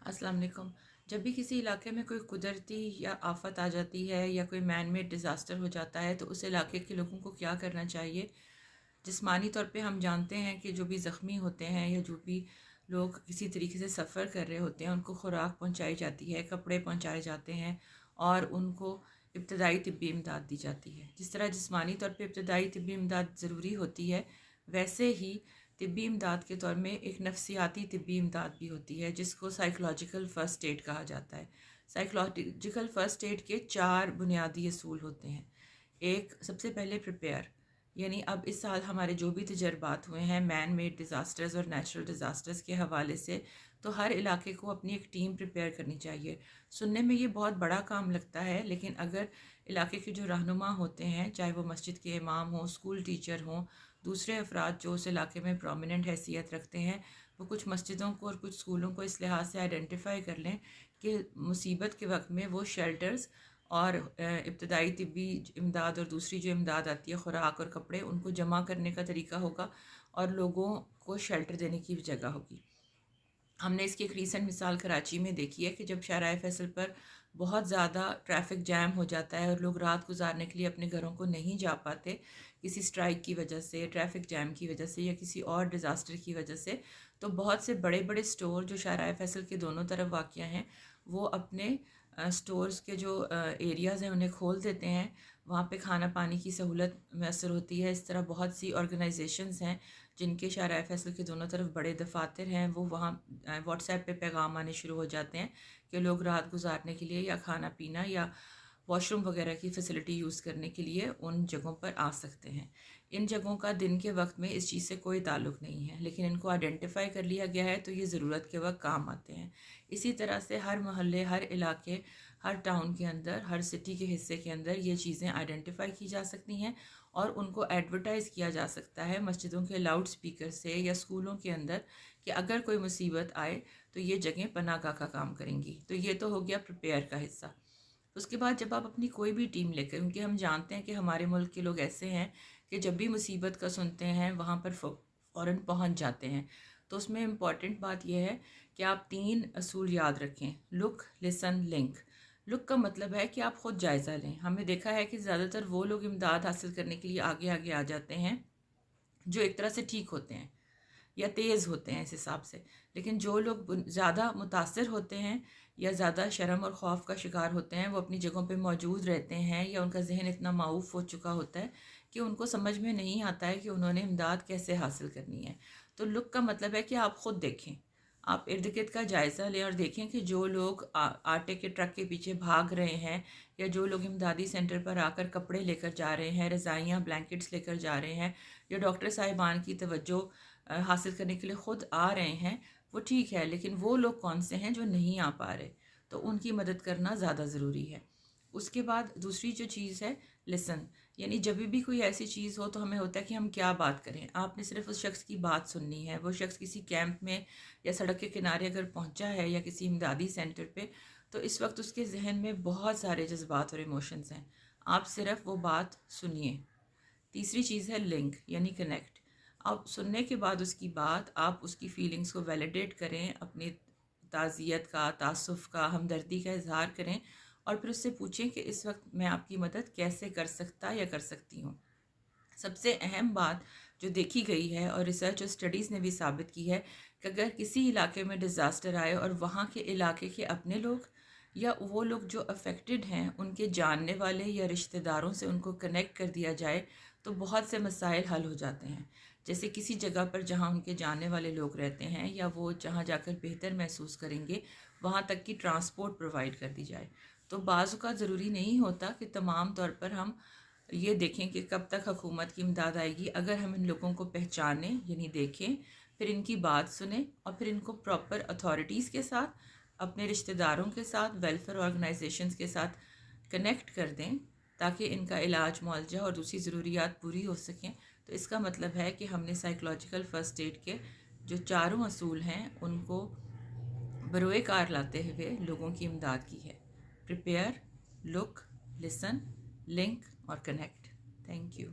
अस्सलाम वालेकुम। जब भी किसी इलाके में कोई कुदरती या आफत आ जाती है या कोई मैन मेड डिज़ास्टर हो जाता है तो उस इलाके के लोगों को क्या करना चाहिए। जिस्मानी तौर पे हम जानते हैं कि जो भी ज़ख्मी होते हैं या जो भी लोग किसी तरीके से सफ़र कर रहे होते हैं उनको खुराक पहुंचाई जाती है, कपड़े पहुंचाए जाते हैं और उनको इब्तदाई तिब्बी इमदाद दी जाती है। जिस तरह जिस्मानी तौर पे इब्तदाई तिब्बी इमदाद ज़रूरी होती है, वैसे ही तिब्बी इमदाद के तौर में एक नफ्सियाती तिब्बी इमदाद भी होती है जिसको साइकोलॉजिकल फ़र्स्ट एड कहा जाता है। साइकोलॉजिकल फ़र्स्ट एड के 4 बुनियादी असूल होते हैं। एक, सबसे पहले प्रिपेयर, यानी अब इस साल हमारे जो भी तजर्बात हुए हैं मैन मेड डिज़ास्टर्स और नेचुरल डिज़ास्टर्स के हवाले से, तो हर इलाके को अपनी एक टीम प्रिपेयर करनी चाहिए। सुनने में ये बहुत बड़ा काम लगता है, लेकिन अगर इलाके के जो रहनुमा होते हैं, चाहे वो मस्जिद के इमाम हों, स्कूल टीचर हों, दूसरे अफराद जो उस इलाके में प्रोमिनेंट हैसियत रखते हैं, वो कुछ मस्जिदों को और कुछ स्कूलों को इस लिहाज से आइडेंटिफाई कर लें कि मुसीबत के वक्त में वो शेल्टर्स और इब्तदाई तिब्बी इमदाद और दूसरी जो इमदाद आती है खुराक और कपड़े, उनको जमा करने का तरीका होगा और लोगों को शेल्टर देने की भी जगह होगी। हमने इसकी एक रीसेंट मिसाल कराची में देखी है कि जब शाहराह फैसल पर बहुत ज़्यादा ट्रैफिक जैम हो जाता है और लोग रात गुजारने के लिए अपने घरों को नहीं जा पाते किसी स्ट्राइक की वजह से, ट्रैफिक जैम की वजह से या किसी और डिज़ास्टर की वजह से, तो बहुत से बड़े बड़े स्टोर जो शाहराह फैसल के दोनों तरफ वाक़या हैं वो अपने स्टोर्स के जो एरियाज़ हैं उन्हें खोल देते हैं। वहाँ पे खाना पानी की सहूलत मैसर होती है। इस तरह बहुत सी ऑर्गेनाइजेशंस हैं जिनके शाहराह फैसल के दोनों तरफ बड़े दफातर हैं, वो वहाँ व्हाट्सएप पे पैगाम आने शुरू हो जाते हैं कि लोग रात गुजारने के लिए या खाना पीना या वॉशरूम वगैरह की फ़ैसिलिटी यूज़ करने के लिए उन जगहों पर आ सकते हैं। इन जगहों का दिन के वक्त में इस चीज़ से कोई ताल्लुक़ नहीं है, लेकिन इनको आइडेंटिफाई कर लिया गया है तो ये ज़रूरत के वक्त काम आते हैं। इसी तरह से हर मोहल्ले, हर इलाके, हर टाउन के अंदर, हर सिटी के हिस्से के अंदर ये चीज़ें आइडेंटिफाई की जा सकती हैं और उनको एडवर्टाइज़ किया जा सकता है मस्जिदों के लाउड स्पीकर से या स्कूलों के अंदर कि अगर कोई मुसीबत आए तो ये जगह पनाहगाह का काम करेंगी। तो ये तो हो गया प्रिपेयर का हिस्सा। उसके बाद जब आप अपनी कोई भी टीम लेकर, क्योंकि हम जानते हैं कि हमारे मुल्क के लोग ऐसे हैं कि जब भी मुसीबत का सुनते हैं वहाँ पर फ़ौरन पहुँच जाते हैं, तो उसमें इम्पॉर्टेंट बात यह है कि आप 3 असूल याद रखें। Look, listen, link. लुक का मतलब है कि आप ख़ुद जायज़ा लें। हमने देखा है कि ज़्यादातर वो लोग इमदाद हासिल करने के लिए आगे आगे आ जाते हैं जो एक तरह से ठीक होते हैं या तेज़ होते हैं इस हिसाब से, लेकिन जो लोग ज़्यादा मुतासर होते हैं या ज़्यादा शर्म और खौफ का शिकार होते हैं, वो अपनी जगहों पे मौजूद रहते हैं या उनका जहन इतना माऊफ हो चुका होता है कि उनको समझ में नहीं आता है कि उन्होंने इमदाद कैसे हासिल करनी है। तो लुक का मतलब है कि आप ख़ुद देखें, आप इर्द गिर्द का जायज़ा लें और देखें कि जो लोग आटे के ट्रक के पीछे भाग रहे हैं या जो लोग इमदादी सेंटर पर आकर कपड़े लेकर जा रहे हैं, रज़ाइयाँ, ब्लैंकेट्स लेकर जा रहे हैं, या डॉक्टर साहिबान की तवज्जो हासिल करने के लिए ख़ुद आ रहे हैं, वो ठीक है, लेकिन वो लोग कौन से हैं जो नहीं आ पा रहे, तो उनकी मदद करना ज़्यादा ज़रूरी है। उसके बाद दूसरी जो चीज़ है लिसन, यानी जब भी कोई ऐसी चीज़ हो तो हमें होता है कि हम क्या बात करें। आपने सिर्फ उस शख्स की बात सुननी है। वो शख्स किसी कैंप में या सड़क के किनारे अगर पहुंचा है या किसी इमदादी सेंटर पे, तो इस वक्त उसके जहन में बहुत सारे जज्बात और इमोशंस हैं। आप सिर्फ वो बात सुनिए। तीसरी चीज़ है लिंक, यानी कनेक्ट। आप सुनने के बाद उसकी बात, आप उसकी फीलिंग्स को वैलिडेट करें, अपनी ताज़ियत का, तासुफ़ का, हमदर्दी का इजहार करें और फिर उससे पूछें कि इस वक्त मैं आपकी मदद कैसे कर सकता या कर सकती हूँ। सबसे अहम बात जो देखी गई है और रिसर्च और स्टडीज़ ने भी साबित की है कि अगर किसी इलाके में डिज़ास्टर आए और वहाँ के इलाके के अपने लोग या वो लोग जो अफेक्टेड हैं उनके जानने वाले या रिश्तेदारों से उनको कनेक्ट कर दिया जाए तो बहुत से मसाइल हल हो जाते हैं। जैसे किसी जगह पर जहाँ उनके जानने वाले लोग रहते हैं या वो जहाँ जाकर बेहतर महसूस करेंगे, वहाँ तक की ट्रांसपोर्ट प्रोवाइड कर दी जाए। तो बाज़ का ज़रूरी नहीं होता कि तमाम तौर पर हम ये देखें कि कब तक हुकूमत की इमदाद आएगी। अगर हम इन लोगों को पहचानें, यानी देखें, फिर इनकी बात सुने और फिर इनको प्रॉपर अथॉरिटीज़ के साथ, अपने रिश्तेदारों के साथ, वेलफेयर ऑर्गेनाइजेशंस के साथ कनेक्ट कर दें ताकि इनका इलाज, मुआवजा और दूसरी ज़रूरियात पूरी हो सकें। तो इसका मतलब है कि हमने साइकोलॉजिकल फ़र्स्ट एड के जो 4 असूल हैं उनको बरोए कार लाते हुए लोगों की इमदाद की है। प्रिपेयर, लुक, लिसन, लिंक और कनेक्ट। Thank you.